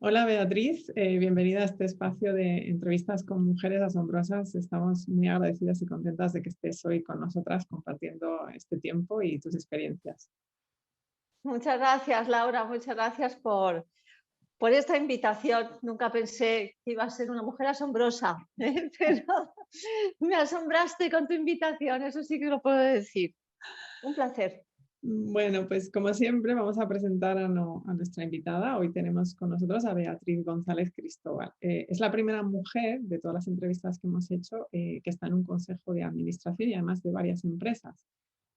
Hola Beatriz, bienvenida a este espacio de entrevistas con mujeres asombrosas. Estamos muy agradecidas y contentas de que estés hoy con nosotras compartiendo este tiempo y tus experiencias. Muchas gracias, Laura. Muchas gracias por esta invitación. Nunca pensé que iba a ser una mujer asombrosa, pero me asombraste con tu invitación, eso sí que lo puedo decir. Un placer. Bueno, pues como siempre vamos a presentar a nuestra invitada. Hoy tenemos con nosotros a Beatriz González Cristóbal. Es la primera mujer de todas las entrevistas que hemos hecho que está en un consejo de administración y además de varias empresas,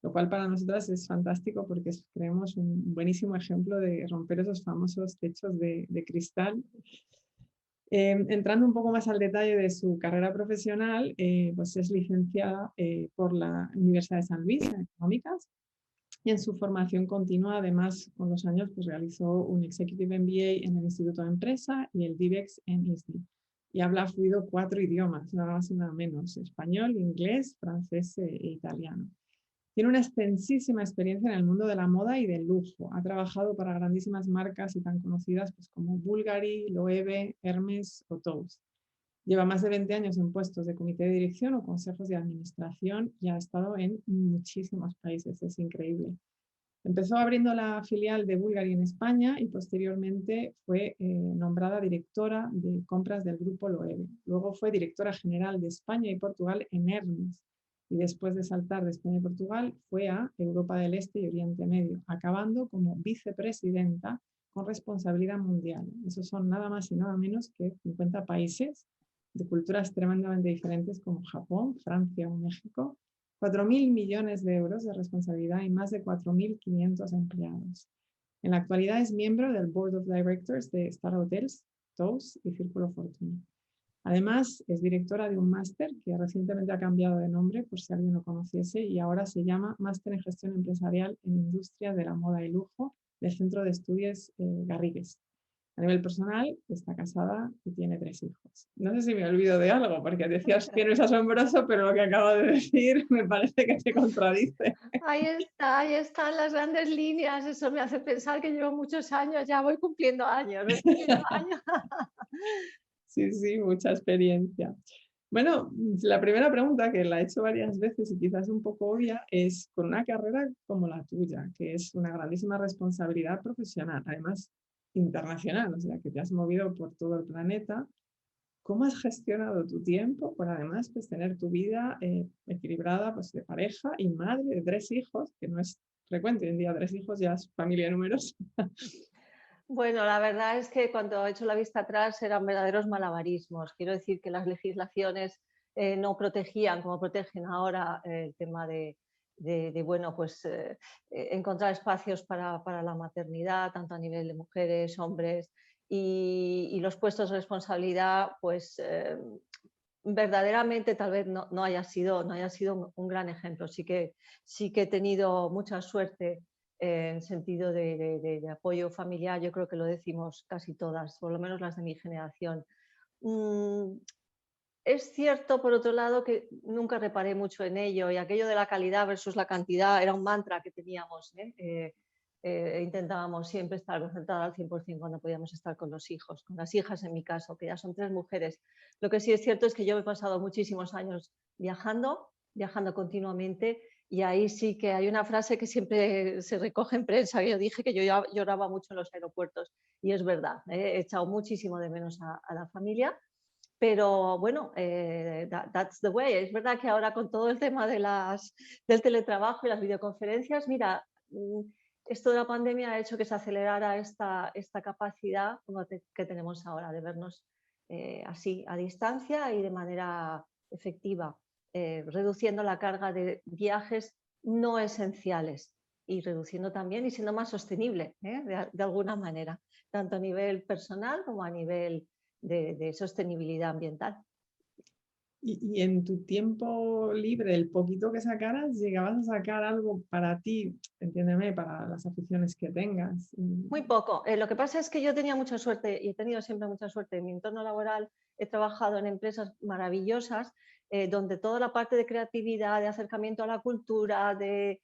lo cual para nosotras es fantástico porque creemos un buenísimo ejemplo de romper esos famosos techos de cristal. Entrando un poco más al detalle de su carrera profesional, pues es licenciada por la Universidad de San Luis en Económicas y en su formación continua, además, con los años, pues realizó un Executive MBA en el Instituto de Empresa y el DIVEX en ISDI. Y habla fluido 4 idiomas, nada más y nada menos, español, inglés, francés e italiano. Tiene una extensísima experiencia en el mundo de la moda y del lujo. Ha trabajado para grandísimas marcas y tan conocidas pues, como Bulgari, Loewe, Hermes o Tous. Lleva más de 20 años en puestos de comité de dirección o consejos de administración y ha estado en muchísimos países. Es increíble. Empezó abriendo la filial de Bulgari en España y posteriormente fue nombrada directora de compras del grupo Loewe. Luego fue directora general de España y Portugal en Hermes. Y después de saltar de España y Portugal fue a Europa del Este y Oriente Medio, acabando como vicepresidenta con responsabilidad mundial. Esos son nada más y nada menos que 50 países de culturas tremendamente diferentes como Japón, Francia o México, 4.000 millones de euros de responsabilidad y más de 4.500 empleados. En la actualidad es miembro del Board of Directors de Star Hotels, Tous y Círculo Fortuna. Además, es directora de un máster que recientemente ha cambiado de nombre, por si alguien lo conociese, y ahora se llama Máster en Gestión Empresarial en Industria de la Moda y Lujo del Centro de Estudios Garrigues. A nivel personal, está casada y tiene 3 hijos. No sé si me olvido de algo, porque decías que no es asombroso, pero lo que acabo de decir me parece que se contradice. Ahí están las grandes líneas. Eso me hace pensar que llevo muchos años, ya voy cumpliendo años, voy cumpliendo años. Sí, sí, mucha experiencia. Bueno, la primera pregunta, que la he hecho varias veces y quizás un poco obvia, es con una carrera como la tuya, que es una grandísima responsabilidad profesional, además internacional, o sea, que te has movido por todo el planeta. ¿Cómo has gestionado tu tiempo por además pues, tener tu vida equilibrada pues, de pareja y madre de 3 hijos, que no es frecuente hoy en día 3 hijos, ya es familia numerosa? Bueno, la verdad es que cuando he hecho la vista atrás eran verdaderos malabarismos. Quiero decir que las legislaciones no protegían como protegen ahora el tema bueno, pues encontrar espacios para la maternidad, tanto a nivel de mujeres, hombres, y los puestos de responsabilidad, pues verdaderamente tal vez no haya sido un gran ejemplo. Sí que he tenido mucha suerte en sentido de apoyo familiar. Yo creo que lo decimos casi todas, por lo menos las de mi generación. Mm, es cierto, por otro lado, que nunca reparé mucho en ello, y aquello de la calidad versus la cantidad era un mantra que teníamos, ¿eh? Intentábamos siempre estar concentrada al 100% cuando podíamos estar con los hijos, con las hijas en mi caso, que ya son 3 mujeres. Lo que sí es cierto es que yo he pasado muchísimos años viajando continuamente, y ahí sí que hay una frase que siempre se recoge en prensa, que yo dije que yo lloraba mucho en los aeropuertos, y es verdad, he echado muchísimo de menos a la familia. Pero bueno, that's the way. Es verdad que ahora con todo el tema del teletrabajo y las videoconferencias, mira, esto de la pandemia ha hecho que se acelerara esta capacidad que tenemos ahora de vernos así, a distancia y de manera efectiva, reduciendo la carga de viajes no esenciales y reduciendo también y siendo más sostenible, de alguna manera, tanto a nivel personal como a nivel de sostenibilidad ambiental. Y en tu tiempo libre, el poquito que sacaras, ¿llegabas a sacar algo para ti, entiéndeme, para las aficiones que tengas? Muy poco. Lo que pasa es que yo tenía mucha suerte y he tenido siempre mucha suerte en mi entorno laboral. He trabajado en empresas maravillosas donde toda la parte de creatividad, de acercamiento a la cultura, de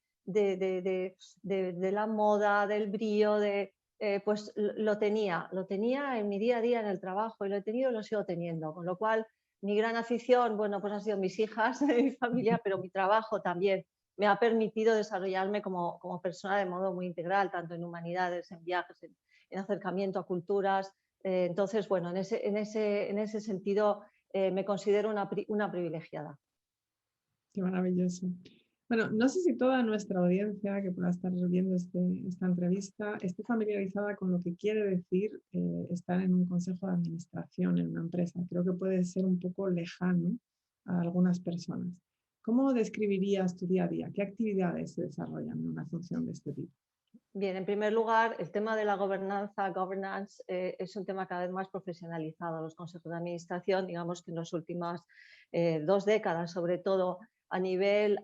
la moda, del brío, pues lo tenía en mi día a día en el trabajo y lo he tenido y lo sigo teniendo, con lo cual mi gran afición, bueno, pues han sido mis hijas, mi familia, pero mi trabajo también me ha permitido desarrollarme como persona de modo muy integral, tanto en humanidades, en viajes, en acercamiento a culturas. Entonces, bueno, en ese sentido me considero una privilegiada. Qué maravilloso. Bueno, no sé si toda nuestra audiencia que pueda estar viendo esta entrevista esté familiarizada con lo que quiere decir estar en un consejo de administración en una empresa. Creo que puede ser un poco lejano a algunas personas. ¿Cómo describirías tu día a día? ¿Qué actividades se desarrollan en una función de este tipo? Bien, en primer lugar, el tema de la governance, es un tema cada vez más profesionalizado. Los consejos de administración, digamos que en las últimas 2 décadas, sobre todo a nivel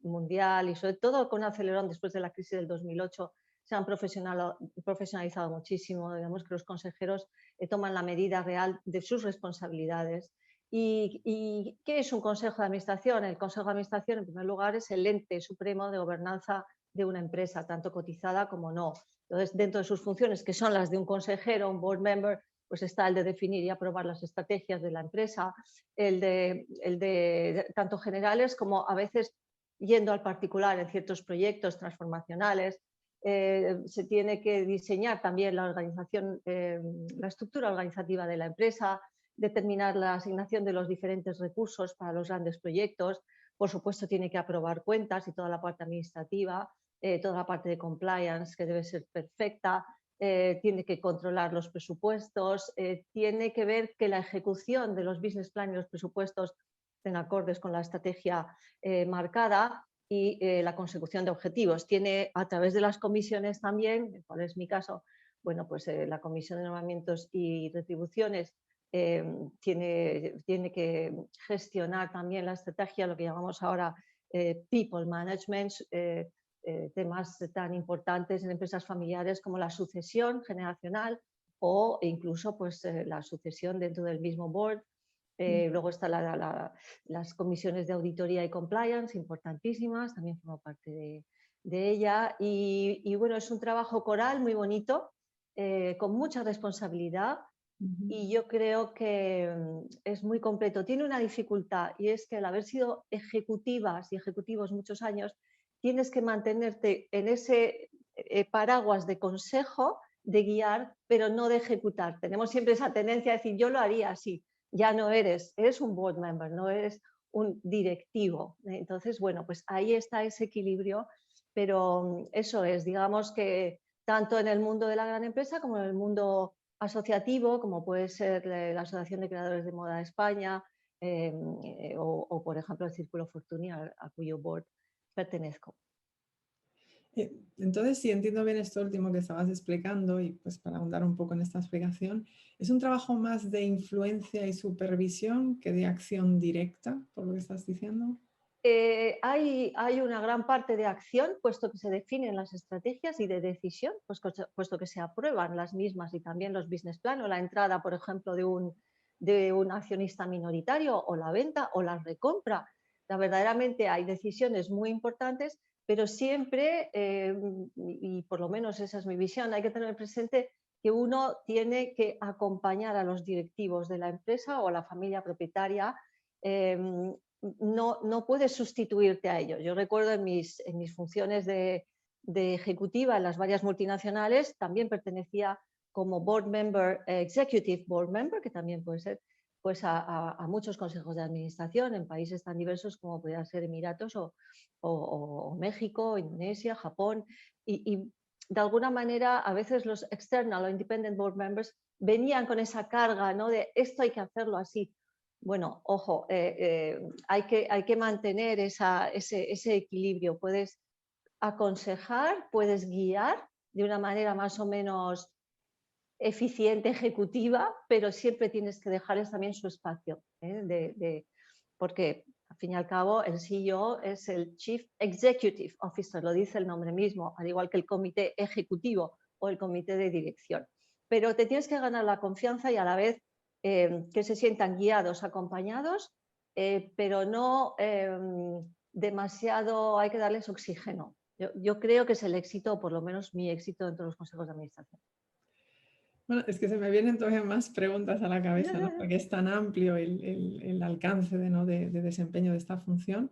mundial y sobre todo con un acelerón después de la crisis del 2008, se han profesionalizado muchísimo. Digamos que los consejeros toman la medida real de sus responsabilidades. ¿Y qué es un consejo de administración? El consejo de administración, en primer lugar, es el ente supremo de gobernanza de una empresa, tanto cotizada como no. Entonces, dentro de sus funciones, que son las de un consejero, un board member, pues está el de definir y aprobar las estrategias de la empresa, el de tanto generales como a veces yendo al particular en ciertos proyectos transformacionales. Se tiene que diseñar también la organización, la estructura organizativa de la empresa, determinar la asignación de los diferentes recursos para los grandes proyectos. Por supuesto, tiene que aprobar cuentas y toda la parte administrativa, toda la parte de compliance que debe ser perfecta, tiene que controlar los presupuestos, tiene que ver que la ejecución de los business plan y los presupuestos estén acordes con la estrategia marcada y la consecución de objetivos. Tiene a través de las comisiones también, cuál es mi caso, bueno, pues la comisión de nombramientos y retribuciones tiene que gestionar también la estrategia, lo que llamamos ahora people management, temas tan importantes en empresas familiares como la sucesión generacional o incluso pues, la sucesión dentro del mismo board. Luego están las comisiones de auditoría y compliance, importantísimas, también formo parte de ella. Y bueno, es un trabajo coral muy bonito, con mucha responsabilidad. Y yo creo que es muy completo. Tiene una dificultad y es que al haber sido ejecutivas y ejecutivos muchos años, tienes que mantenerte en ese paraguas de consejo, de guiar, pero no de ejecutar. Tenemos siempre esa tendencia a decir, yo lo haría así. Ya no eres un board member, no eres un directivo. Entonces, bueno, pues ahí está ese equilibrio, pero eso es, digamos que tanto en el mundo de la gran empresa como en el mundo asociativo, como puede ser la Asociación de Creadores de Moda de España o, por ejemplo, el Círculo Fortuny, a cuyo board pertenezco. Entonces, si entiendo bien esto último que estabas explicando, y pues para ahondar un poco en esta explicación, ¿es un trabajo más de influencia y supervisión que de acción directa, por lo que estás diciendo? Hay una gran parte de acción, puesto que se definen las estrategias, y de decisión, pues, puesto que se aprueban las mismas y también los business plan o la entrada, por ejemplo, de un accionista minoritario o la venta o la recompra. Verdaderamente hay decisiones muy importantes, pero siempre, y por lo menos esa es mi visión, hay que tener presente que uno tiene que acompañar a los directivos de la empresa o a la familia propietaria. No puedes sustituirte a ellos. Yo recuerdo en mis funciones de ejecutiva en las varias multinacionales, también pertenecía como board member, executive board member, que también puede ser, pues a muchos consejos de administración en países tan diversos como podrían ser Emiratos o México, Indonesia, Japón. Y de alguna manera a veces los external o independent board members venían con esa carga, ¿no? De esto hay que hacerlo así. Bueno, ojo, hay que mantener ese equilibrio. Puedes aconsejar, puedes guiar de una manera más o menos eficiente, ejecutiva, pero siempre tienes que dejarles también su espacio, porque al fin y al cabo el CEO es el Chief Executive Officer, lo dice el nombre mismo, al igual que el comité ejecutivo o el comité de dirección. Pero te tienes que ganar la confianza y a la vez que se sientan guiados, acompañados, pero no demasiado, hay que darles oxígeno. Yo creo que es el éxito, o por lo menos mi éxito dentro de los consejos de administración. Bueno, es que se me vienen todavía más preguntas a la cabeza, ¿no? Porque es tan amplio el alcance de desempeño de esta función.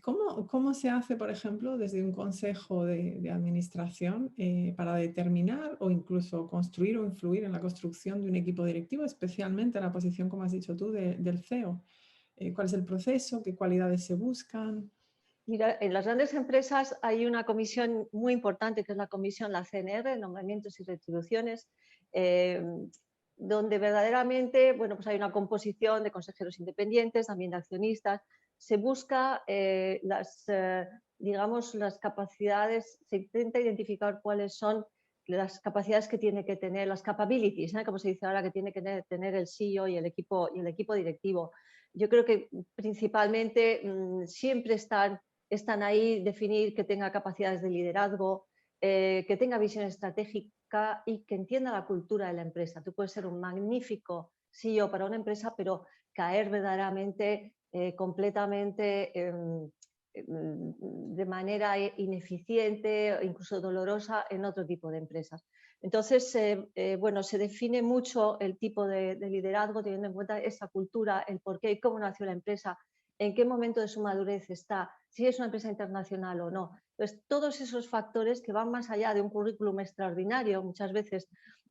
¿Cómo se hace, por ejemplo, desde un consejo de administración para determinar o incluso construir o influir en la construcción de un equipo directivo, especialmente en la posición, como has dicho tú, del CEO? ¿Cuál es el proceso? ¿Qué cualidades se buscan? Mira, en las grandes empresas hay una comisión muy importante que es la comisión, la CNR, Nombramientos y Retribuciones, eh, donde verdaderamente, bueno, pues hay una composición de consejeros independientes, también de accionistas. Se busca digamos, las capacidades, se intenta identificar cuáles son las capacidades que tiene que tener, las capabilities, ¿eh? Como se dice ahora, que tiene que tener el CEO y el equipo directivo. Yo creo que principalmente siempre están ahí, definir que tenga capacidades de liderazgo, que tenga visión estratégica y que entienda la cultura de la empresa. Tú puedes ser un magnífico CEO para una empresa, pero caer verdaderamente, completamente de manera ineficiente o incluso dolorosa en otro tipo de empresas. Entonces, bueno, se define mucho el tipo de liderazgo teniendo en cuenta esa cultura, el por qué y cómo nació la empresa, en qué momento de su madurez está, si es una empresa internacional o no. Entonces, todos esos factores que van más allá de un currículum extraordinario, muchas veces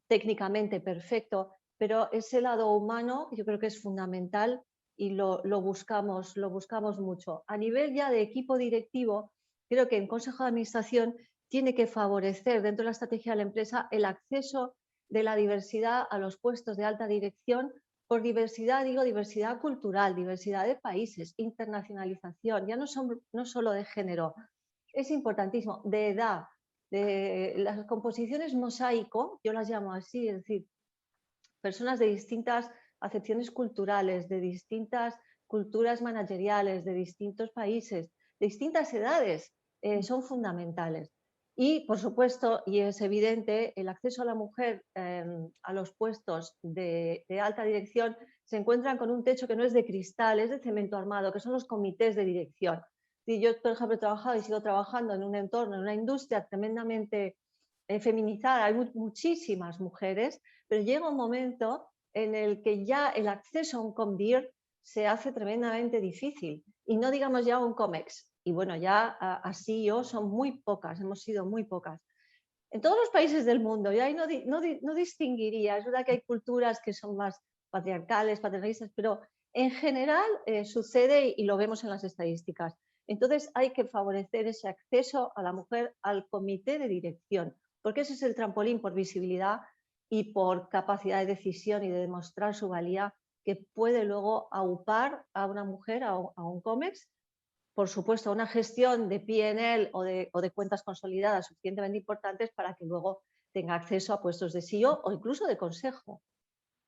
técnicamente perfecto, pero ese lado humano yo creo que es fundamental y lo buscamos mucho. A nivel ya de equipo directivo, creo que en Consejo de Administración tiene que favorecer dentro de la estrategia de la empresa el acceso de la diversidad a los puestos de alta dirección. Por diversidad digo diversidad cultural, diversidad de países, internacionalización, ya no solo de género, es importantísimo, de edad, de las composiciones mosaico, yo las llamo así, es decir, personas de distintas acepciones culturales, de distintas culturas manageriales, de distintos países, de distintas edades, son fundamentales. Y, por supuesto, y es evidente, el acceso a la mujer a los puestos de alta dirección se encuentran con un techo que no es de cristal, es de cemento armado, que son los comités de dirección. Y yo, por ejemplo, he trabajado y sigo trabajando en un entorno, en una industria tremendamente feminizada, hay muchísimas mujeres, pero llega un momento en el que ya el acceso a un ComDir se hace tremendamente difícil. Y no digamos ya un COMEX. Y bueno, ya así yo son muy pocas, hemos sido muy pocas. En todos los países del mundo, y ahí no distinguiría, es verdad que hay culturas que son más patriarcales, paternalistas, pero en general sucede y lo vemos en las estadísticas. Entonces hay que favorecer ese acceso a la mujer al comité de dirección, porque ese es el trampolín por visibilidad y por capacidad de decisión y de demostrar su valía que puede luego aupar a una mujer, a un COMEX, por supuesto, una gestión de P&L o de cuentas consolidadas suficientemente importantes para que luego tenga acceso a puestos de CEO o incluso de consejo.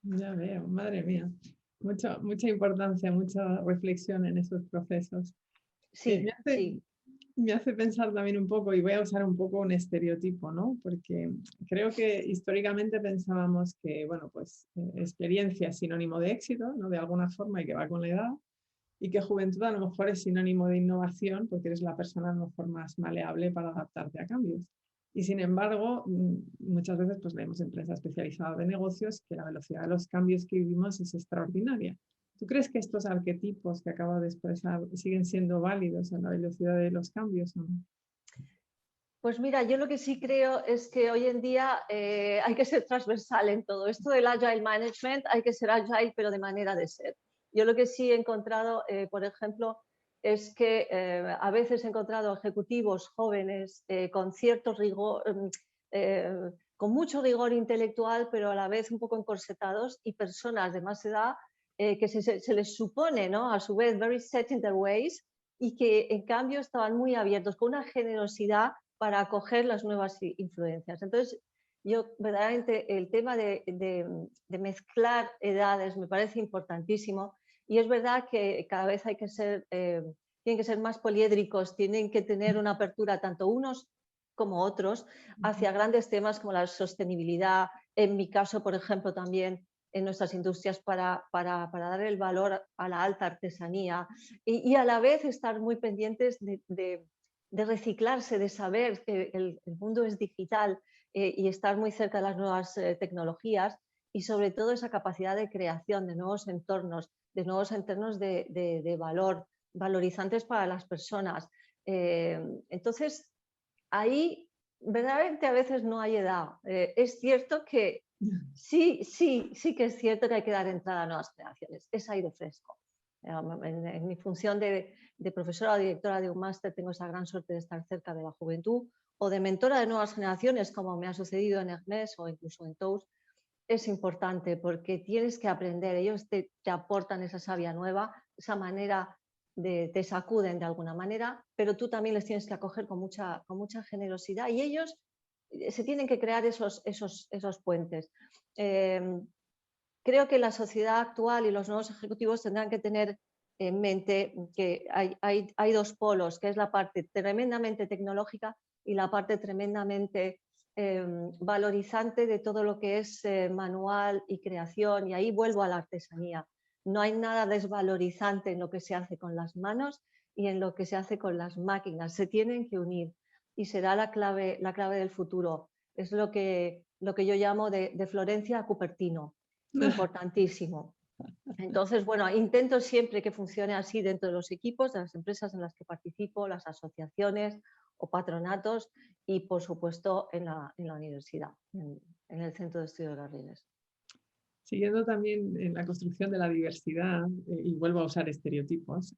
Ya veo, madre mía. Mucha importancia, mucha reflexión en esos procesos. Sí, Me hace, sí. me hace pensar también un poco, y voy a usar un poco un estereotipo, ¿no? Porque creo que históricamente pensábamos que, bueno, pues experiencia es sinónimo de éxito, ¿no? De alguna forma y que va con la edad, y que juventud a lo mejor es sinónimo de innovación porque eres la persona a lo mejor más maleable para adaptarte a cambios. Y sin embargo, muchas veces pues leemos en prensa especializada de negocios que la velocidad de los cambios que vivimos es extraordinaria. ¿Tú crees que estos arquetipos que acabo de expresar siguen siendo válidos en la velocidad de los cambios o no? Pues mira, yo lo que sí creo es que hoy en día hay que ser transversal en todo esto del Agile Management, hay que ser Agile pero de manera de ser. Yo lo que sí he encontrado, por ejemplo, es que a veces he encontrado ejecutivos jóvenes con cierto rigor, con mucho rigor intelectual, pero a la vez un poco encorsetados, y personas de más edad que se les supone, ¿no? A su vez, very set in their ways, y que en cambio estaban muy abiertos, con una generosidad para acoger las nuevas influencias. Entonces, yo verdaderamente el tema de mezclar edades me parece importantísimo, y es verdad que cada vez hay que ser, tienen que ser más poliédricos, tienen que tener una apertura tanto unos como otros hacia grandes temas como la sostenibilidad, en mi caso, por ejemplo, también en nuestras industrias para dar el valor a la alta artesanía y a la vez estar muy pendientes de de reciclarse, de saber que el mundo es digital y estar muy cerca de las nuevas tecnologías, y sobre todo esa capacidad de creación de nuevos entornos de valor, valorizantes para las personas. Entonces, ahí verdaderamente a veces no hay edad. Es cierto que sí que es cierto que hay que dar entrada a nuevas generaciones, es aire fresco. En mi función de profesora o directora de un máster tengo esa gran suerte de estar cerca de la juventud, o de mentora de nuevas generaciones, como me ha sucedido en Hermès o incluso en Tous. Es importante porque tienes que aprender, ellos te aportan esa savia nueva, esa manera te sacuden de alguna manera, pero tú también les tienes que acoger con mucha generosidad, y ellos se tienen que crear esos puentes. Creo que la sociedad actual y los nuevos ejecutivos tendrán que tener en mente que hay dos polos, que es la parte tremendamente tecnológica y la parte tremendamente valorizante de todo lo que es manual y creación, y ahí vuelvo a la artesanía. No hay nada desvalorizante en lo que se hace con las manos y en lo que se hace con las máquinas. Se tienen que unir y será la clave del futuro. Es lo que yo llamo de Florencia a Cupertino. Importantísimo. Entonces, bueno, intento siempre que funcione así dentro de los equipos, de las empresas en las que participo, las asociaciones o patronatos, y por supuesto en la universidad, en el Centro de Estudios Garrigues. Siguiendo también en la construcción de la diversidad, y vuelvo a usar estereotipos,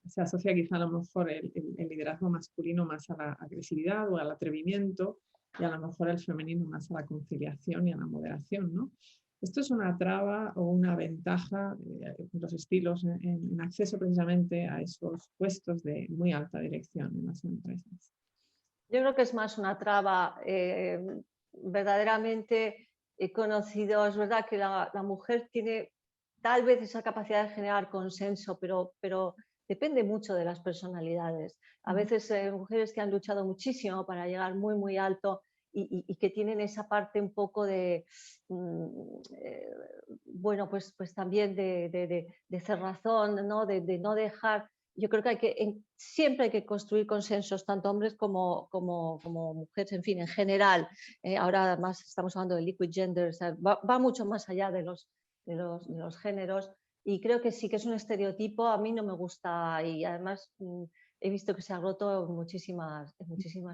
se asocia quizá a lo mejor el liderazgo masculino más a la agresividad o al atrevimiento, y a lo mejor el femenino más a la conciliación y a la moderación, ¿no? ¿Esto es una traba o una ventaja, los estilos en acceso precisamente a esos puestos de muy alta dirección en las empresas? Yo creo que es más una traba. Verdaderamente he conocido, es verdad que la mujer tiene tal vez esa capacidad de generar consenso, pero depende mucho de las personalidades. A veces mujeres que han luchado muchísimo para llegar muy, muy alto, y que tienen esa parte un poco de, bueno, pues también de cerrazón, ¿no? De no dejar. Yo creo que siempre hay que construir consensos, tanto hombres como mujeres, en fin, en general. Ahora además estamos hablando de liquid gender, o sea, va mucho más allá de los géneros, y creo que sí que es un estereotipo, a mí no me gusta, y además he visto que se ha roto en muchísimas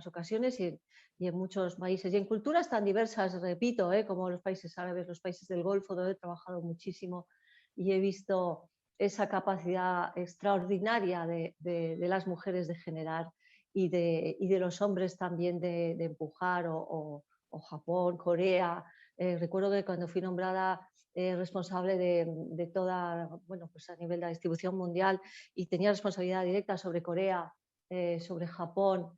ocasiones y en muchos países, y en culturas tan diversas, repito, como los países árabes, los países del Golfo, donde he trabajado muchísimo y he visto esa capacidad extraordinaria de las mujeres de generar, y de los hombres también de empujar, o Japón, Corea. Recuerdo que cuando fui nombrada responsable de toda, bueno, pues a nivel de la distribución mundial, y tenía responsabilidad directa sobre Corea, sobre Japón,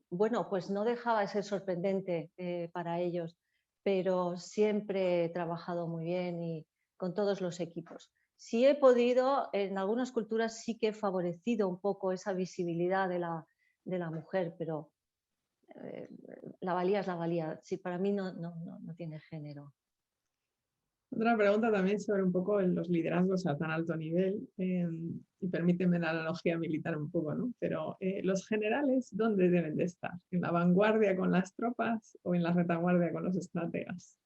bueno, pues no dejaba de ser sorprendente para ellos, pero siempre he trabajado muy bien y con todos los equipos. Sí he podido, en algunas culturas sí que he favorecido un poco esa visibilidad de la mujer, pero la valía es la valía. Sí, para mí no tiene género. Otra pregunta también sobre un poco los liderazgos a tan alto nivel, y permíteme la analogía militar un poco, ¿no? Pero los generales, ¿dónde deben de estar? ¿En la vanguardia con las tropas o en la retaguardia con los estrategas?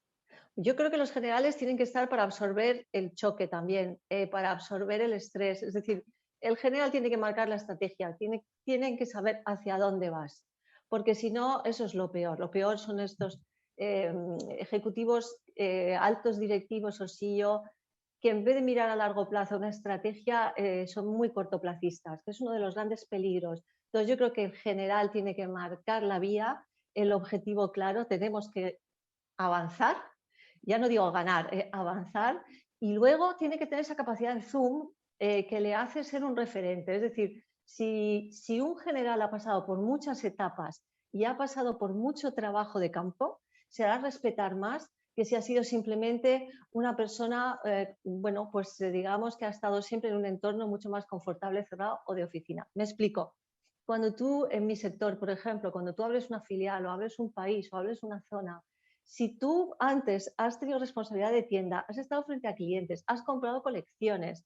Yo creo que los generales tienen que estar para absorber el choque también, para absorber el estrés. Es decir, el general tiene que marcar la estrategia, tienen que saber hacia dónde vas, porque si no, eso es lo peor. Lo peor son estos ejecutivos, altos directivos o CEO, que en vez de mirar a largo plazo una estrategia, son muy cortoplacistas, que es uno de los grandes peligros. Entonces yo creo que el general tiene que marcar la vía, el objetivo claro, tenemos que avanzar, ya no digo ganar, avanzar, y luego tiene que tener esa capacidad de zoom que le hace ser un referente. Es decir, si un general ha pasado por muchas etapas y ha pasado por mucho trabajo de campo, se hará respetar más que si ha sido simplemente una persona, bueno, pues digamos que ha estado siempre en un entorno mucho más confortable, cerrado o de oficina. Me explico. Cuando tú, en mi sector, por ejemplo, cuando tú abres una filial o abres un país o abres una zona, si tú antes has tenido responsabilidad de tienda, has estado frente a clientes, has comprado colecciones,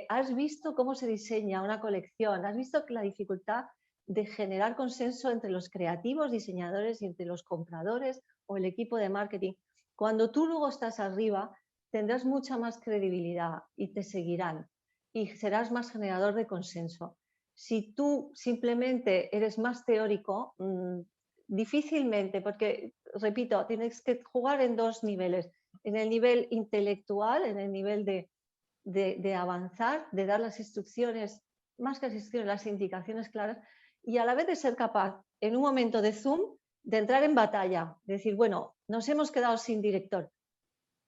has visto cómo se diseña una colección, has visto la dificultad de generar consenso entre los creativos, diseñadores y entre los compradores o el equipo de marketing. Cuando tú luego estás arriba, tendrás mucha más credibilidad y te seguirán y serás más generador de consenso. Si tú simplemente eres más teórico, difícilmente, porque, repito, tienes que jugar en dos niveles, en el nivel intelectual, en el nivel de avanzar, de dar las instrucciones, más que las instrucciones, las indicaciones claras, y a la vez de ser capaz, en un momento de Zoom, de entrar en batalla, de decir, bueno, nos hemos quedado sin director,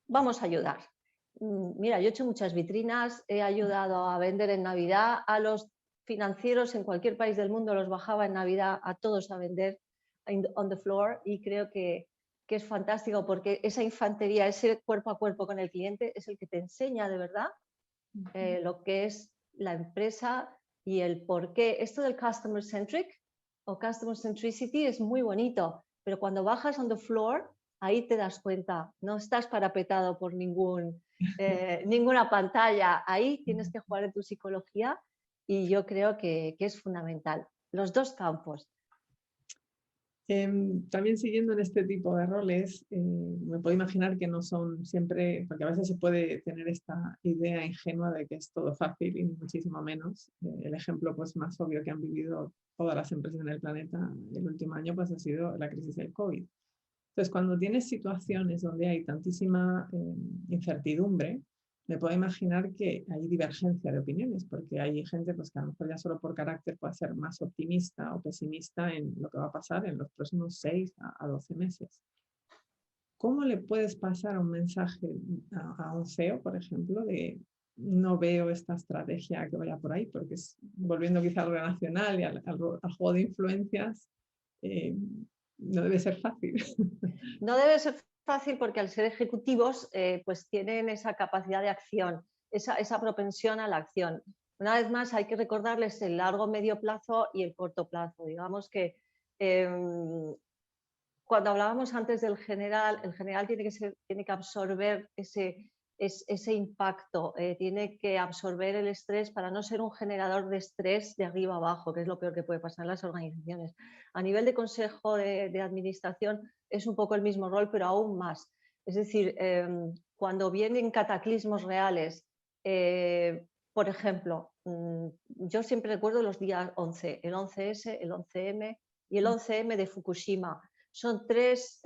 vamos a ayudar. Mira, yo he hecho muchas vitrinas, he ayudado a vender en Navidad, a los financieros en cualquier país del mundo los bajaba en Navidad a todos a vender on the floor, y creo que es fantástico porque esa infantería, ese cuerpo a cuerpo con el cliente es el que te enseña de verdad lo que es la empresa y el por qué. Esto del customer centric o customer centricity es muy bonito, pero cuando bajas on the floor, ahí te das cuenta, no estás parapetado por ninguna pantalla, ahí tienes que jugar en tu psicología, y yo creo que es fundamental. Los dos campos. También siguiendo en este tipo de roles, me puedo imaginar que no son siempre, porque a veces se puede tener esta idea ingenua de que es todo fácil y muchísimo menos. El ejemplo pues, más obvio que han vivido todas las empresas en el planeta el último año pues, ha sido la crisis del COVID. Entonces, cuando tienes situaciones donde hay tantísima incertidumbre, me puedo imaginar que hay divergencia de opiniones, porque hay gente pues, que a lo mejor ya solo por carácter puede ser más optimista o pesimista en lo que va a pasar en los próximos 6 a 12 meses. ¿Cómo le puedes pasar un mensaje a un CEO, por ejemplo, de no veo esta estrategia que vaya por ahí, porque volviendo quizá al relacional y al juego de influencias, no debe ser fácil. No debe ser fácil porque al ser ejecutivos pues tienen esa capacidad de acción, esa propensión a la acción. Una vez más hay que recordarles el largo, medio plazo y el corto plazo. Digamos que cuando hablábamos antes del general, el general tiene que absorber ese impacto, tiene que absorber el estrés para no ser un generador de estrés de arriba abajo, que es lo peor que puede pasar en las organizaciones. A nivel de consejo de administración es un poco el mismo rol, pero aún más. Es decir, cuando vienen cataclismos reales, por ejemplo, yo siempre recuerdo los días 11, el 11S, el 11M y el 11M de Fukushima. Son tres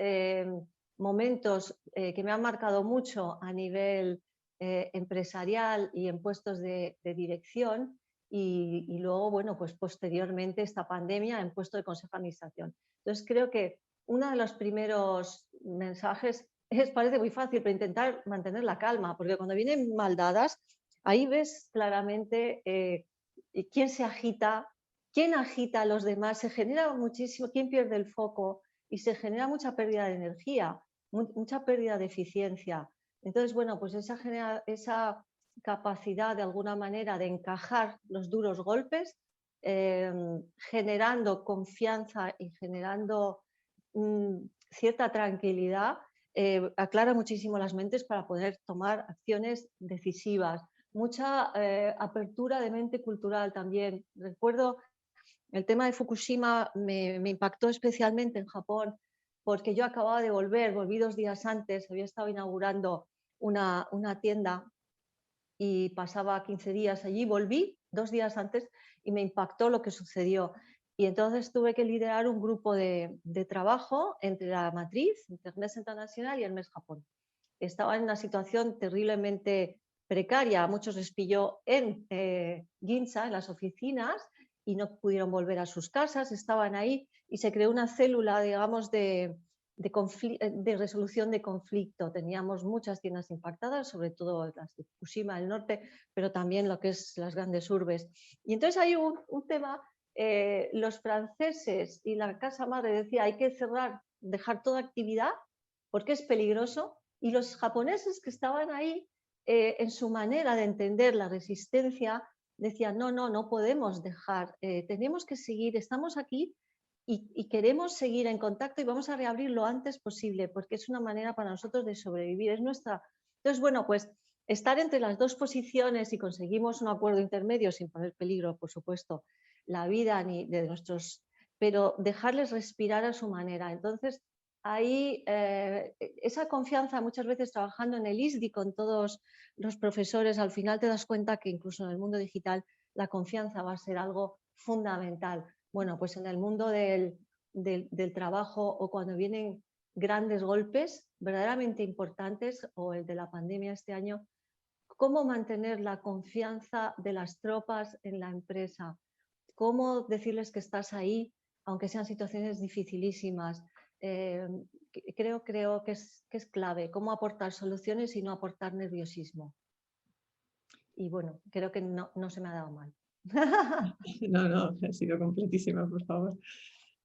momentos que me han marcado mucho a nivel empresarial y en puestos de dirección, y luego, bueno, pues posteriormente esta pandemia en puesto de consejo de administración. Entonces creo que uno de los primeros mensajes parece muy fácil, pero intentar mantener la calma, porque cuando vienen mal dadas, ahí ves claramente quién se agita, quién agita a los demás, se genera muchísimo, quién pierde el foco, y se genera mucha pérdida de energía, mucha pérdida de eficiencia. Entonces, bueno, pues esa capacidad de alguna manera de encajar los duros golpes, generando confianza y generando cierta tranquilidad, aclara muchísimo las mentes para poder tomar acciones decisivas. Mucha apertura de mente cultural también. Recuerdo el tema de Fukushima me impactó especialmente en Japón, porque yo acababa de volví 2 días antes, había estado inaugurando una tienda y pasaba 15 días allí, volví 2 días antes y me impactó lo que sucedió. Y entonces tuve que liderar un grupo de trabajo entre la matriz, entre el MES Internacional y el MES Japón. Estaba en una situación terriblemente precaria, a muchos les pilló en Ginza, en las oficinas, y no pudieron volver a sus casas, estaban ahí y se creó una célula, digamos, de resolución de conflicto. Teníamos muchas tiendas impactadas, sobre todo las de Fukushima del norte, pero también lo que es las grandes urbes. Y entonces hay un tema, los franceses y la casa madre decía hay que cerrar, dejar toda actividad porque es peligroso, y los japoneses que estaban ahí, en su manera de entender la resistencia, decían no podemos dejar, tenemos que seguir, estamos aquí y queremos seguir en contacto y vamos a reabrir lo antes posible porque es una manera para nosotros de sobrevivir, es nuestra. Entonces, bueno, pues estar entre las dos posiciones y conseguimos un acuerdo intermedio sin poner peligro, por supuesto, la vida ni de nuestros, pero dejarles respirar a su manera. Entonces, ahí esa confianza, muchas veces trabajando en el ISDI con todos los profesores, al final te das cuenta que incluso en el mundo digital la confianza va a ser algo fundamental. Bueno, pues en el mundo del trabajo o cuando vienen grandes golpes verdaderamente importantes, o el de la pandemia este año, cómo mantener la confianza de las tropas en la empresa, cómo decirles que estás ahí, aunque sean situaciones dificilísimas. Creo que es clave, cómo aportar soluciones y no aportar nerviosismo. Y bueno, creo que no se me ha dado mal. No, no, ha sido completísima, por favor.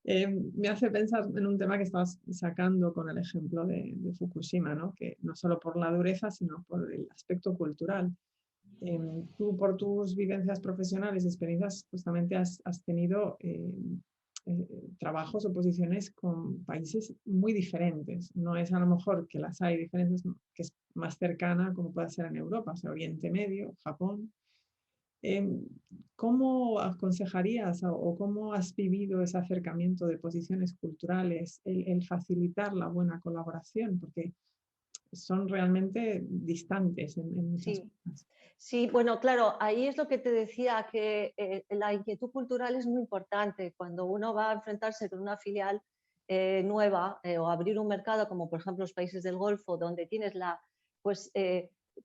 Me hace pensar en un tema que estabas sacando con el ejemplo de Fukushima, ¿no? Que no solo por la dureza, sino por el aspecto cultural. Tú, por tus vivencias profesionales y experiencias, justamente has tenido trabajos o posiciones con países muy diferentes. No es a lo mejor que las hay diferentes, que es más cercana, como puede ser en Europa, o sea, Oriente Medio, Japón. ¿Cómo aconsejarías o cómo has vivido ese acercamiento de posiciones culturales, el facilitar la buena colaboración? Porque son realmente distantes en muchas Sí. cosas. Sí, bueno, claro, ahí es lo que te decía, que la inquietud cultural es muy importante. Cuando uno va a enfrentarse con una filial nueva o abrir un mercado, como por ejemplo los países del Golfo, donde tienes pues,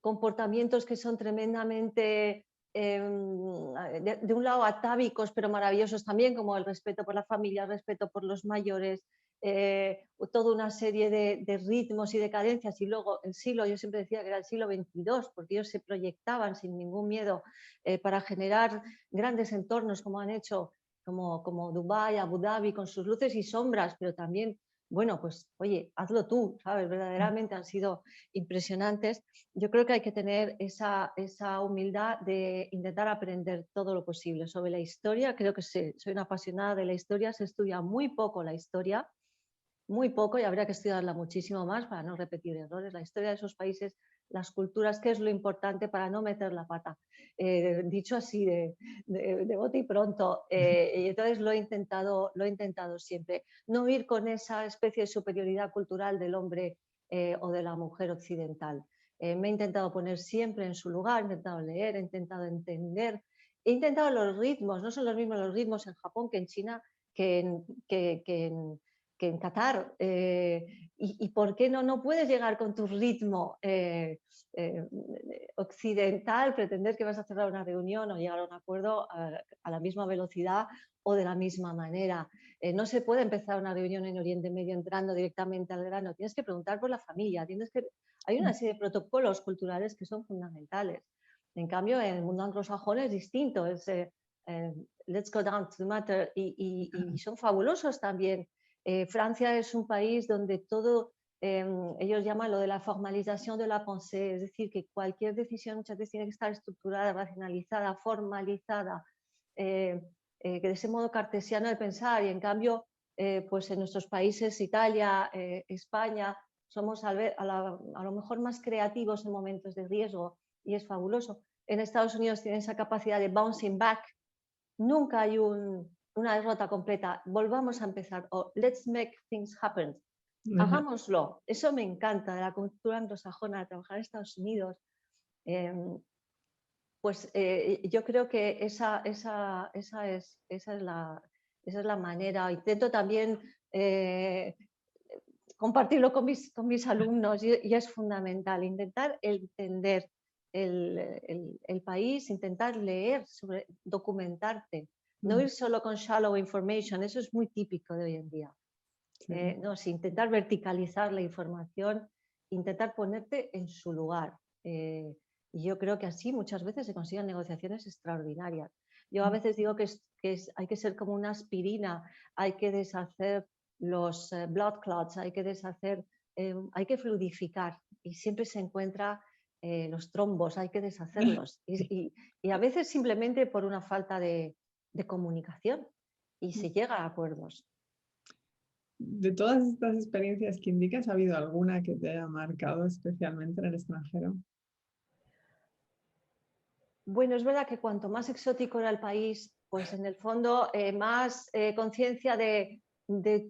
comportamientos que son tremendamente, de un lado atávicos, pero maravillosos también, como el respeto por la familia, el respeto por los mayores, toda una serie de ritmos y de cadencias, y luego el siglo, yo siempre decía que era el siglo XXII, porque ellos se proyectaban sin ningún miedo para generar grandes entornos como han hecho, como Dubái, Abu Dhabi, con sus luces y sombras, pero también, bueno, pues oye, hazlo tú, ¿sabes? Verdaderamente han sido impresionantes. Yo creo que hay que tener esa humildad de intentar aprender todo lo posible sobre la historia. Creo que soy una apasionada de la historia, se estudia muy poco la historia, muy poco, y habría que estudiarla muchísimo más para no repetir errores. La historia de esos países, las culturas, qué es lo importante para no meter la pata. Dicho así de bote y pronto. Y entonces lo he intentado siempre. No ir con esa especie de superioridad cultural del hombre o de la mujer occidental. Me he intentado poner siempre en su lugar, he intentado leer, he intentado entender, he intentado los ritmos. No son los mismos los ritmos en Japón que en China, que en Qatar. ¿Y por qué no puedes llegar con tu ritmo occidental, pretender que vas a cerrar una reunión o llegar a un acuerdo a la misma velocidad o de la misma manera? No se puede empezar una reunión en Oriente Medio entrando directamente al grano. Tienes que preguntar por la familia. Hay una serie de protocolos culturales que son fundamentales. En cambio, en el mundo anglosajón es distinto. Let's go down to the matter, y son fabulosos también. Francia es un país donde todo, ellos llaman lo de la formalización de la pensée, es decir, que cualquier decisión muchas veces tiene que estar estructurada, racionalizada, formalizada, de ese modo cartesiano de pensar. Y en cambio, pues en nuestros países, Italia, España, somos a lo mejor más creativos en momentos de riesgo, y es fabuloso. En Estados Unidos tienen esa capacidad de bouncing back. Nunca hay una derrota completa. Volvamos a empezar. Let's make things happen. Hagámoslo. Eso me encanta de la cultura anglosajona, de trabajar en Estados Unidos. Pues yo creo que esa es la manera. Intento también compartirlo con mis alumnos, y es fundamental intentar entender el país, intentar leer, documentarte, no ir solo con shallow information. Eso es muy típico de hoy en día. Sí. No, sí, intentar verticalizar la información, intentar ponerte en su lugar. Y yo creo que así muchas veces se consiguen negociaciones extraordinarias. Yo a veces digo que hay que ser como una aspirina, hay que deshacer los blood clots, hay que fluidificar, y siempre se encuentra los trombos, hay que deshacerlos. Y a veces simplemente por una falta de comunicación, y se llega a acuerdos. De todas estas experiencias que indicas, ¿ha habido alguna que te haya marcado especialmente en el extranjero? Bueno, es verdad que cuanto más exótico era el país, pues en el fondo más conciencia de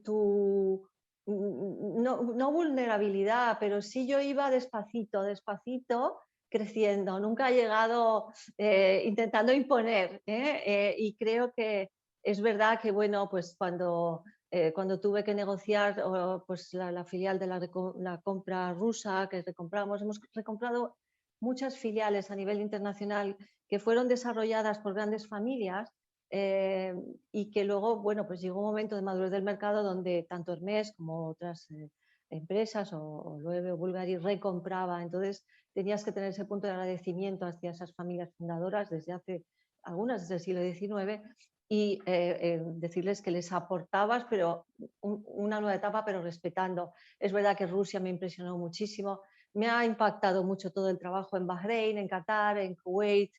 tu, no vulnerabilidad, pero sí yo iba despacito, despacito creciendo, nunca he llegado intentando imponer, y creo que es verdad que, bueno, pues cuando tuve que negociar pues la filial de la compra rusa que recompramos, hemos recomprado muchas filiales a nivel internacional que fueron desarrolladas por grandes familias y que luego, bueno, pues llegó un momento de madurez del mercado donde tanto Hermès como otras empresas o Loewe o Bulgari recompraba. Entonces tenías que tener ese punto de agradecimiento hacia esas familias fundadoras desde hace algunas desde el siglo XIX y decirles que les aportabas, pero una nueva etapa, pero respetando. Es verdad que Rusia me impresionó muchísimo. Me ha impactado mucho todo el trabajo en Bahrein, en Qatar, en Kuwait,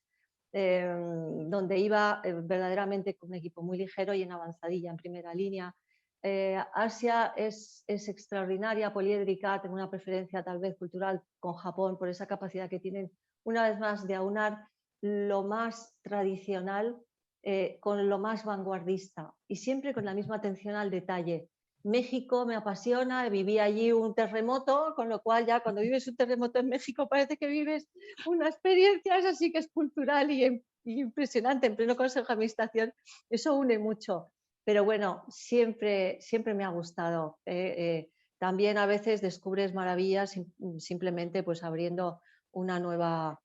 donde iba verdaderamente con un equipo muy ligero y en avanzadilla, en primera línea. Asia es extraordinaria, poliédrica, tengo una preferencia tal vez cultural con Japón por esa capacidad que tienen una vez más de aunar lo más tradicional con lo más vanguardista y siempre con la misma atención al detalle. México me apasiona, viví allí un terremoto, con lo cual ya cuando vives un terremoto en México parece que vives una experiencia, es así que es cultural y impresionante, en pleno Consejo de Administración, eso une mucho. Pero bueno, siempre me ha gustado. También a veces descubres maravillas simplemente pues abriendo una nueva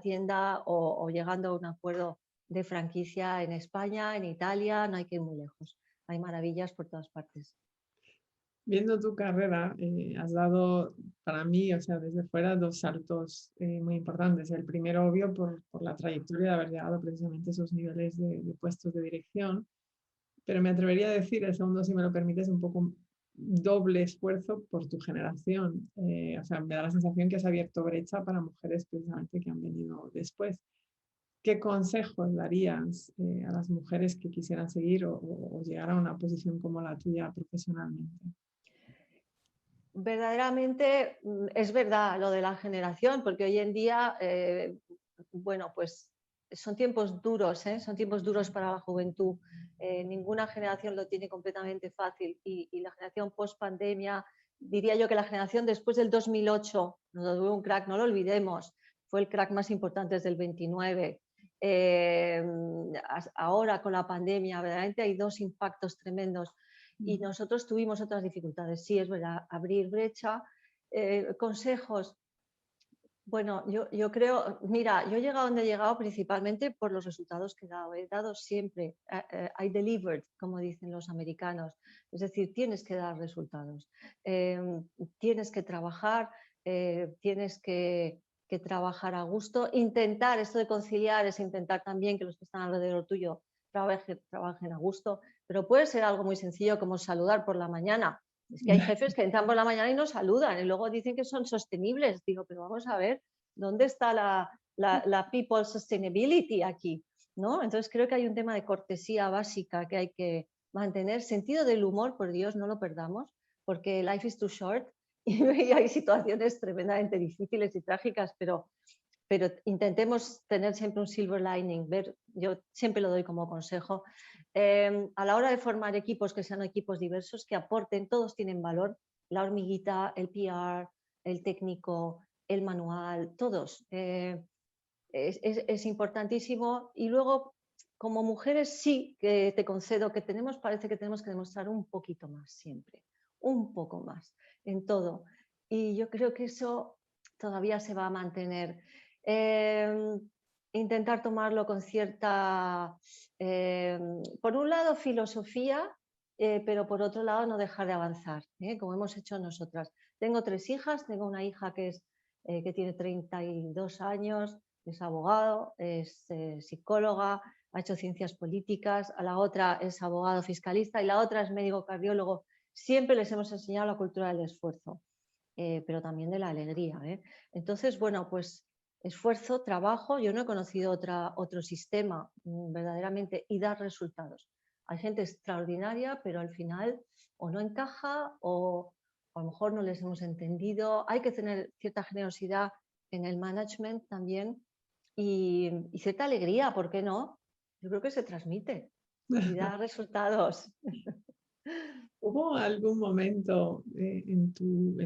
tienda o llegando a un acuerdo de franquicia en España, en Italia, no hay que ir muy lejos. Hay maravillas por todas partes. Viendo tu carrera, has dado para mí, o sea, desde fuera, dos saltos muy importantes. El primero, obvio, por la trayectoria de haber llegado precisamente a esos niveles de puestos de dirección, pero me atrevería a decir, el segundo, si me lo permites, un poco doble esfuerzo por tu generación. O sea, me da la sensación que has abierto brecha para mujeres precisamente que han venido después. ¿Qué consejos darías a las mujeres que quisieran seguir o llegar a una posición como la tuya profesionalmente? Verdaderamente es verdad lo de la generación, porque hoy en día, bueno, pues son tiempos duros, son tiempos duros para la juventud. Ninguna generación lo tiene completamente fácil y la generación post pandemia, diría yo que la generación después del 2008, nos dio un crack, no lo olvidemos, fue el crack más importante desde el 29. Ahora con la pandemia, verdaderamente hay dos impactos tremendos. Y nosotros tuvimos otras dificultades. Sí, es verdad, abrir brecha. Consejos. Bueno, yo creo, mira, yo he llegado donde he llegado principalmente por los resultados que he dado. He dado siempre, I delivered, como dicen los americanos. Es decir, tienes que dar resultados. Tienes que trabajar, tienes que trabajar a gusto. Intentar, esto de conciliar es intentar también que los que están alrededor tuyo trabajen a gusto. Pero puede ser algo muy sencillo como saludar por la mañana. Es que hay jefes que entran por la mañana y no saludan y luego dicen que son sostenibles. Digo, pero vamos a ver, ¿dónde está la people sustainability aquí? ¿No? Entonces creo que hay un tema de cortesía básica que hay que mantener. Sentido del humor, por Dios, no lo perdamos, porque life is too short y hay situaciones tremendamente difíciles y trágicas, pero intentemos tener siempre un silver lining. Yo siempre lo doy como consejo. A la hora de formar equipos que sean equipos diversos, que aporten, todos tienen valor, la hormiguita, el PR, el técnico, el manual, todos. Es importantísimo. Y luego, como mujeres, sí que te concedo que parece que tenemos que demostrar un poquito más siempre, un poco más en todo. Y yo creo que eso todavía se va a mantener. Intentar tomarlo con cierta, por un lado, filosofía, pero por otro lado, no dejar de avanzar, como hemos hecho nosotras. Tengo 3 hijas, tengo una hija que tiene 32 años, es abogado, es psicóloga, ha hecho ciencias políticas, a la otra es abogado fiscalista y la otra es médico cardiólogo. Siempre les hemos enseñado la cultura del esfuerzo, pero también de la alegría. Entonces, bueno, pues esfuerzo, trabajo, yo no he conocido otro sistema verdaderamente y dar resultados. Hay gente extraordinaria, pero al final o no encaja o a lo mejor no les hemos entendido. Hay que tener cierta generosidad en el management también, y cierta alegría, ¿por qué no? Yo creo que se transmite y da resultados. ¿Hubo algún momento en tu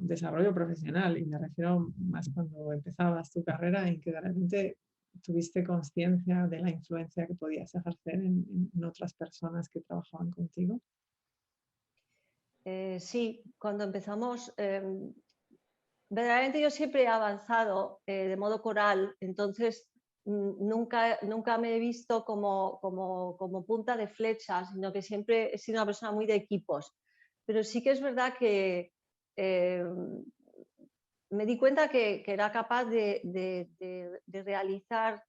desarrollo profesional, y me refiero más cuando empezabas tu carrera, en que de repente tuviste conciencia de la influencia que podías ejercer en otras personas que trabajaban contigo? Sí, cuando empezamos, verdaderamente yo siempre he avanzado de modo coral, entonces nunca me he visto como punta de flecha, sino que siempre he sido una persona muy de equipos. Pero sí que es verdad que eh, me di cuenta que era capaz de realizar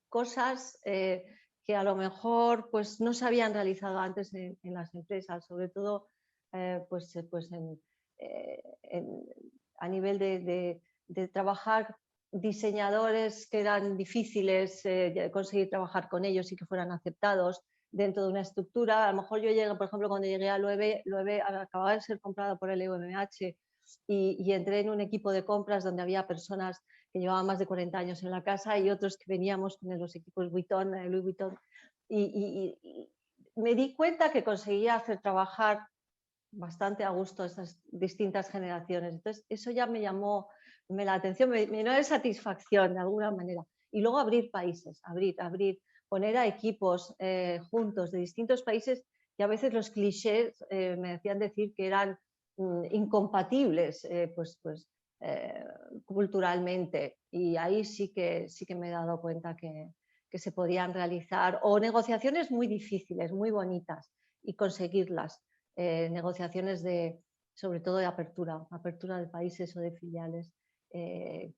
cosas que a lo mejor pues, no se habían realizado antes en las empresas, sobre todo pues a nivel de trabajar diseñadores que eran difíciles de conseguir trabajar con ellos y que fueran aceptados dentro de una estructura. A lo mejor yo llegué, por ejemplo, cuando llegué a Loewe acababa de ser comprado por el LVMH y entré en un equipo de compras donde había personas que llevaban más de 40 años en la casa y otros que veníamos con los equipos Vuitton, Louis Vuitton, y me di cuenta que conseguía hacer trabajar bastante a gusto esas distintas generaciones. Entonces, eso ya me llamó la atención, me llenó de satisfacción de alguna manera. Y luego abrir países, abrir, poner a equipos juntos de distintos países que a veces los clichés me hacían decir que eran incompatibles, eh, culturalmente. Y ahí sí que me he dado cuenta que se podían realizar o negociaciones muy difíciles, muy bonitas y conseguirlas. Negociaciones sobre todo de apertura de países o de filiales,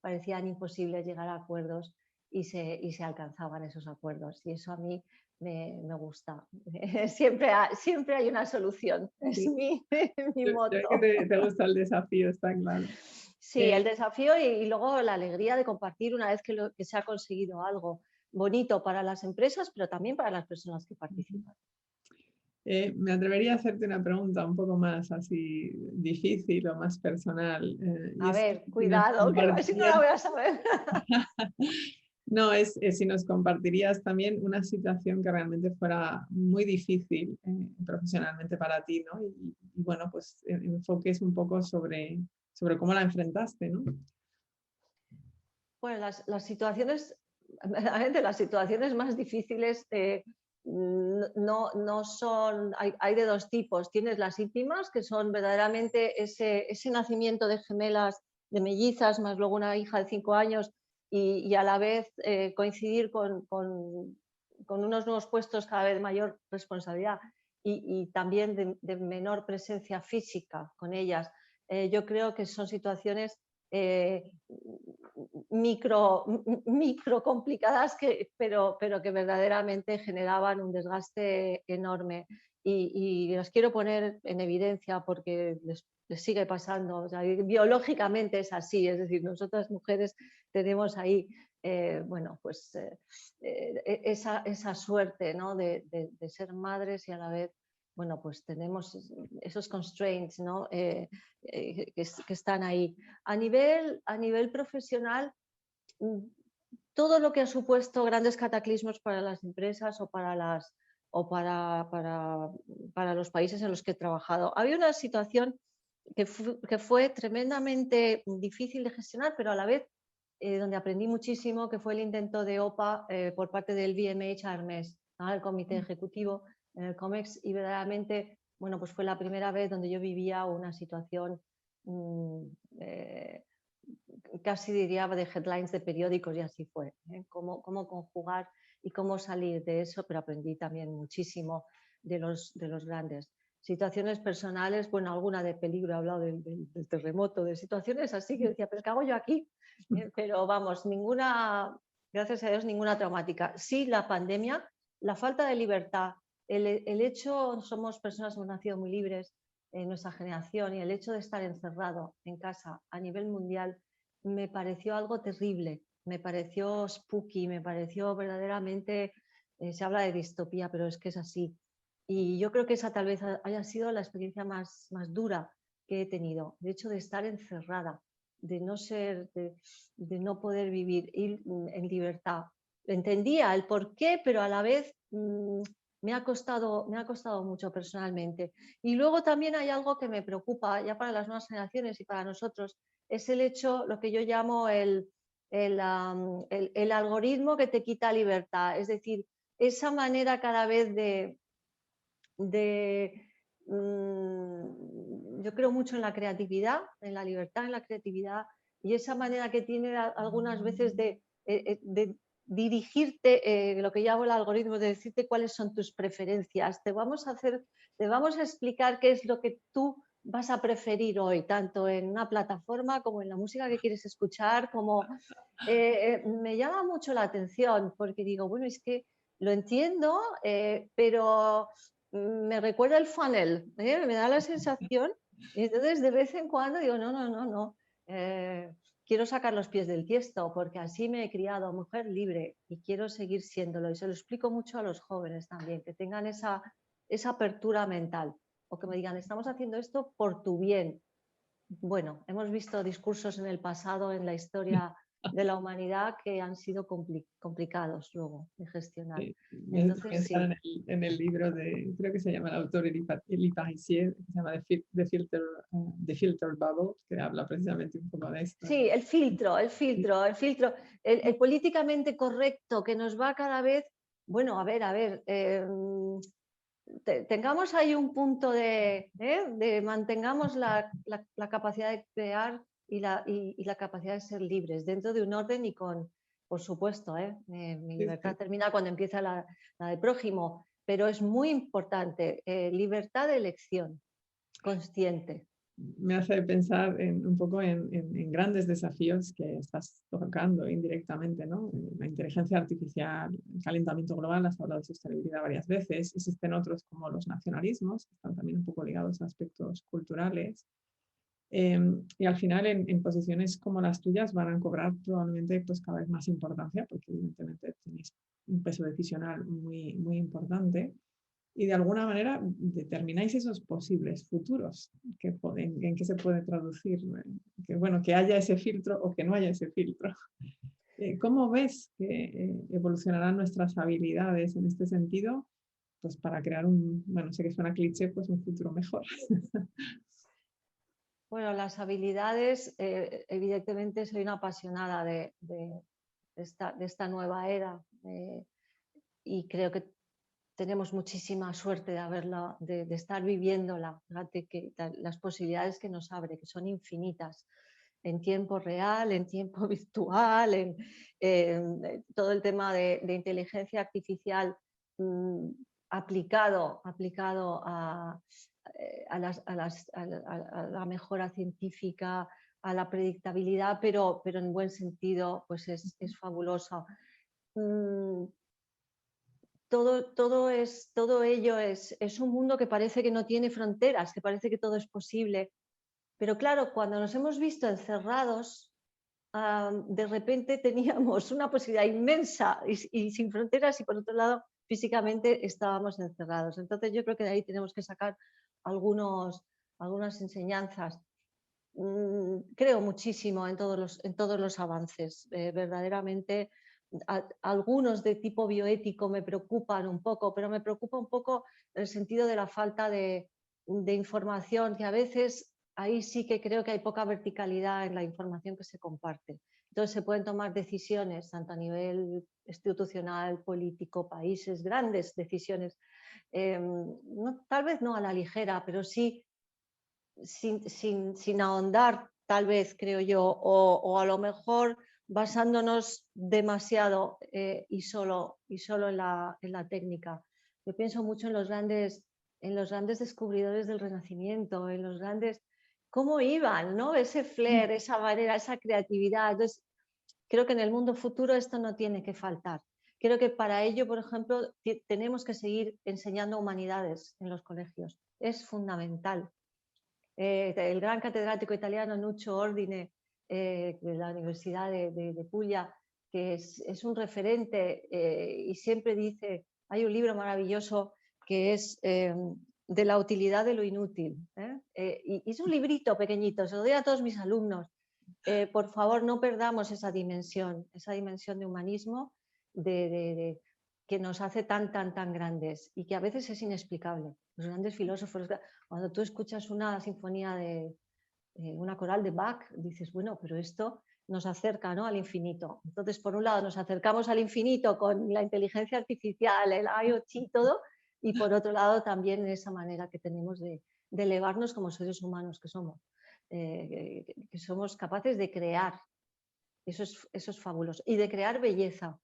parecían imposibles llegar a acuerdos y se alcanzaban esos acuerdos. Y eso a mí me gusta. Siempre hay una solución, es Sí. mi Yo que moto. te gusta el desafío, está claro. Sí, el desafío y luego la alegría de compartir una vez que se ha conseguido algo bonito para las empresas, pero también para las personas que participan. Me atrevería a hacerte una pregunta un poco más así difícil o más personal. Y A es ver, si nos cuidado, que si no la compartirías, voy a saber. no, es si nos compartirías también una situación que realmente fuera muy difícil profesionalmente para ti, ¿no? Y bueno, pues enfoques un poco sobre cómo la enfrentaste, ¿no? Bueno, las situaciones, verdaderamente las situaciones más difíciles no son, hay de dos tipos. Tienes las íntimas, que son verdaderamente ese nacimiento de gemelas, de mellizas, más luego una hija de 5 años y a la vez coincidir con unos nuevos puestos cada vez de mayor responsabilidad y también de menor presencia física con ellas. Yo creo que son situaciones eh, micro complicadas, pero que verdaderamente generaban un desgaste enorme. Y los quiero poner en evidencia porque les sigue pasando. O sea, biológicamente es así, es decir, nosotras mujeres tenemos ahí esa suerte, ¿no? de ser madres y a la vez bueno, pues tenemos esos constraints, ¿no? Que están ahí. A nivel profesional, todo lo que ha supuesto grandes cataclismos para las empresas o para los países en los que he trabajado. Había una situación que fue tremendamente difícil de gestionar, pero a la vez donde aprendí muchísimo, que fue el intento de OPA por parte del BMH a Hermès, ¿no? El comité ejecutivo en el COMEX, y verdaderamente, bueno, pues fue la primera vez donde yo vivía una situación casi diría de headlines de periódicos, y así fue, ¿eh? Cómo conjugar y cómo salir de eso, pero aprendí también muchísimo de los grandes. Situaciones personales, bueno, alguna de peligro, he hablado del terremoto, de situaciones así que decía, pero ¿qué hago yo aquí? Pero vamos, gracias a Dios, ninguna traumática. Sí, la pandemia, la falta de libertad, el hecho, somos personas que hemos nacido muy libres en nuestra generación, y el hecho de estar encerrado en casa a nivel mundial me pareció algo terrible, me pareció spooky, me pareció verdaderamente, se habla de distopía, pero es que es así. Y yo creo que esa tal vez haya sido la experiencia más dura que he tenido, de hecho de estar encerrada no ser, de no poder vivir en libertad. Entendía el porqué, pero a la vez me ha costado mucho personalmente. Y luego también hay algo que me preocupa ya para las nuevas generaciones y para nosotros, es el hecho, lo que yo llamo el algoritmo que te quita libertad, es decir, esa manera cada vez yo creo mucho en la creatividad, en la libertad, en la creatividad, y esa manera que tiene algunas veces de dirigirte, lo que llamo el algoritmo, de decirte cuáles son tus preferencias. Te vamos a explicar qué es lo que tú vas a preferir hoy, tanto en una plataforma como en la música que quieres escuchar, como me llama mucho la atención, porque digo, bueno, es que lo entiendo, pero me recuerda el funnel, me da la sensación, y entonces de vez en cuando digo, no, quiero sacar los pies del tiesto, porque así me he criado, mujer libre, y quiero seguir siéndolo, y se lo explico mucho a los jóvenes también, que tengan esa apertura mental, o que me digan, estamos haciendo esto por tu bien. Bueno, hemos visto discursos en el pasado, en la historia de la humanidad, que han sido complicados luego de gestionar. Sí, me hace Entonces, pensar sí. en el libro de, creo que se llama el autor Elie Parissier, que se llama The Filter Bubble, que habla precisamente un poco de esto. Sí, el filtro, el políticamente correcto que nos va cada vez, bueno, a ver, tengamos ahí un punto de mantengamos la capacidad de crear y la capacidad de ser libres dentro de un orden y por supuesto, mi Sí, libertad sí. termina cuando empieza la del prójimo, pero es muy importante, libertad de elección consciente. Me hace pensar un poco en grandes desafíos que estás tocando indirectamente, ¿no? La inteligencia artificial, el calentamiento global, has hablado de sostenibilidad varias veces. Existen otros como los nacionalismos, que están también un poco ligados a aspectos culturales. Y al final en posiciones como las tuyas van a cobrar probablemente pues, cada vez más importancia, porque evidentemente tenéis un peso decisional muy, muy importante. Y de alguna manera determináis esos posibles futuros en qué se puede traducir, que, bueno, que haya ese filtro o que no haya ese filtro. ¿Cómo ves que evolucionarán nuestras habilidades en este sentido? Pues para crear bueno, sé que suena cliché, pues un futuro mejor. Bueno, las habilidades, evidentemente soy una apasionada de esta nueva era, y creo que tenemos muchísima suerte de estar viviéndola. Fíjate que las posibilidades que nos abre, que son infinitas, en tiempo real, en tiempo virtual, en todo el tema de inteligencia artificial aplicado a la mejora científica, a la predictabilidad, pero en buen sentido, pues es fabuloso. Todo ello es un mundo que parece que no tiene fronteras, que parece que todo es posible. Pero claro, cuando nos hemos visto encerrados, de repente teníamos una posibilidad inmensa y sin fronteras, y por otro lado, físicamente estábamos encerrados. Entonces yo creo que de ahí tenemos que sacar algunas enseñanzas. Creo muchísimo en todos los avances. Verdaderamente, algunos de tipo bioético me preocupan un poco, pero me preocupa un poco el sentido de la falta de información, que a veces ahí sí que creo que hay poca verticalidad en la información que se comparte. Entonces se pueden tomar decisiones tanto a nivel institucional, político, países, grandes decisiones, tal vez no a la ligera, pero sí sin ahondar, tal vez, creo yo, o a lo mejor basándonos demasiado y solo en la técnica. Yo pienso mucho en los grandes descubridores del Renacimiento, en los grandes, cómo iban, ¿no? Ese flair, esa manera, esa creatividad. Entonces, creo que en el mundo futuro esto no tiene que faltar. Creo que para ello, por ejemplo, tenemos que seguir enseñando humanidades en los colegios. Es fundamental. El gran catedrático italiano Nuccio Ordine, de la Universidad de Puglia, que es un referente, y siempre dice, hay un libro maravilloso que es de la utilidad de lo inútil. Y es un librito pequeñito, se lo doy a todos mis alumnos, por favor, no perdamos esa dimensión de humanismo que nos hace tan grandes y que a veces es inexplicable. Los grandes filósofos, cuando tú escuchas una sinfonía una coral de Bach, dices, bueno, pero esto nos acerca, ¿no?, al infinito. Entonces, por un lado, nos acercamos al infinito con la inteligencia artificial, el IoT y todo, y por otro lado, también esa manera que tenemos de elevarnos como seres humanos que somos. Que somos capaces de crear, eso es fabuloso, y de crear belleza.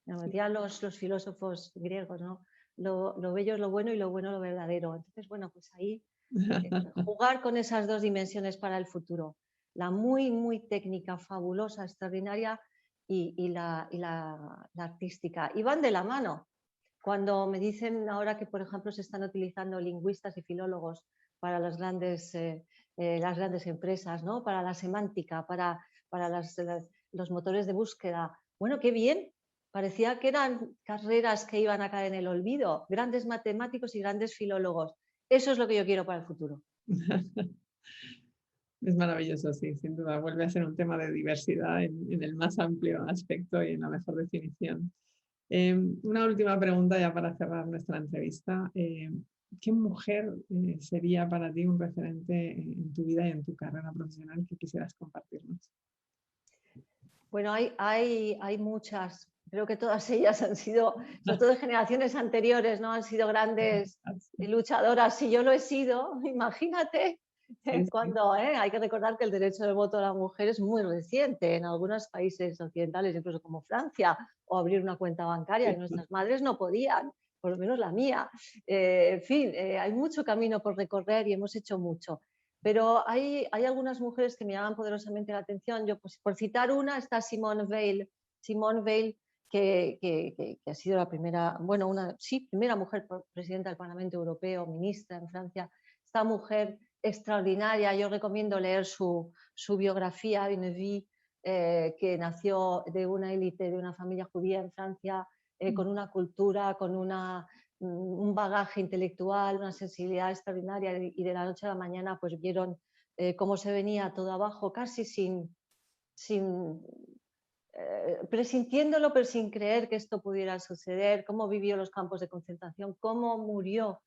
Como decían los filósofos griegos, ¿no? Lo bello es lo bueno y lo bueno lo verdadero. Entonces, bueno, pues ahí jugar con esas dos dimensiones para el futuro, la muy técnica, fabulosa, extraordinaria y la artística. Y van de la mano. Cuando me dicen ahora que, por ejemplo, se están utilizando lingüistas y filólogos para las grandes empresas, ¿no?, para la semántica, para los motores de búsqueda. Bueno, qué bien. Parecía que eran carreras que iban a caer en el olvido. Grandes matemáticos y grandes filólogos. Eso es lo que yo quiero para el futuro. Es maravilloso, sí, sin duda. Vuelve a ser un tema de diversidad en el más amplio aspecto y en la mejor definición. Una última pregunta ya para cerrar nuestra entrevista. ¿Qué mujer sería para ti un referente en tu vida y en tu carrera profesional que quisieras compartirnos? Bueno, hay muchas. Creo que todas ellas han sido, sobre todo de generaciones anteriores, ¿no? Han sido grandes luchadoras. Si yo lo he sido, imagínate. Sí, Cuando hay que recordar que el derecho de voto de la mujer es muy reciente en algunos países occidentales, incluso como Francia, o abrir una cuenta bancaria, y nuestras madres no podían, por lo menos la mía. En fin, hay mucho camino por recorrer y hemos hecho mucho. Pero hay algunas mujeres que me llaman poderosamente la atención. Yo, pues, por citar una, está Simone Veil. Simone Veil, que ha sido la primera, bueno, primera mujer presidenta del Parlamento Europeo, ministra en Francia. Esta mujer extraordinaria, yo recomiendo leer su biografía, Une vie, que nació de una élite, de una familia judía en Francia, con una cultura, con un bagaje intelectual, una sensibilidad extraordinaria, y de la noche a la mañana pues vieron cómo se venía todo abajo, casi presintiéndolo, pero sin creer que esto pudiera suceder, cómo vivió los campos de concentración, cómo murió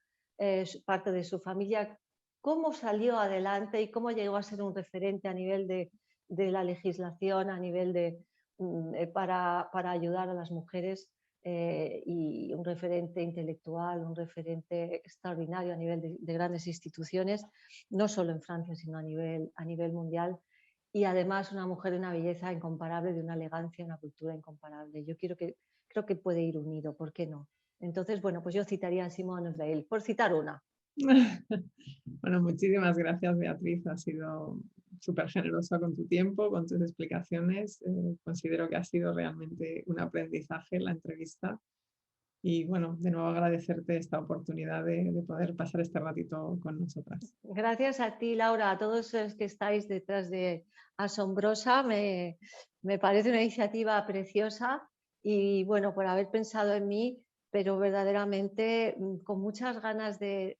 parte de su familia, cómo salió adelante y cómo llegó a ser un referente a nivel de la legislación, a nivel para ayudar a las mujeres, y un referente intelectual, un referente extraordinario a nivel de grandes instituciones, no solo en Francia, sino a nivel mundial. Y además una mujer de una belleza incomparable, de una elegancia, una cultura incomparable. Creo que puede ir unido, ¿por qué no? Entonces, bueno, pues yo citaría a Simone Veil, por citar una. Bueno, muchísimas gracias, Beatriz. Has sido súper generosa con tu tiempo, con tus explicaciones. Considero que ha sido realmente un aprendizaje la entrevista. Y bueno, de nuevo agradecerte esta oportunidad de poder pasar este ratito con nosotras. Gracias a ti, Laura, a todos los que estáis detrás de Asombrosa. Me parece una iniciativa preciosa y bueno, por haber pensado en mí, pero verdaderamente con muchas ganas de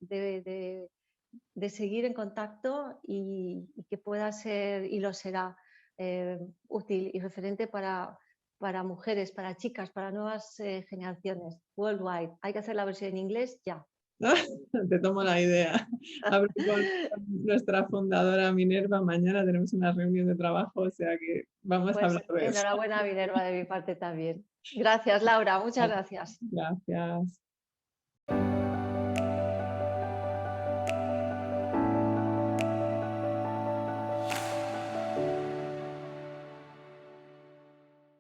seguir en contacto y que pueda ser, y lo será, útil y referente para mujeres, para chicas, para nuevas generaciones, worldwide. Hay que hacer la versión en inglés ya. Te tomo la idea. Hablo con nuestra fundadora Minerva. Mañana tenemos una reunión de trabajo, o sea que vamos a hablar de eso. Enhorabuena, Minerva, de mi parte también. Gracias, Laura. Muchas gracias. Gracias.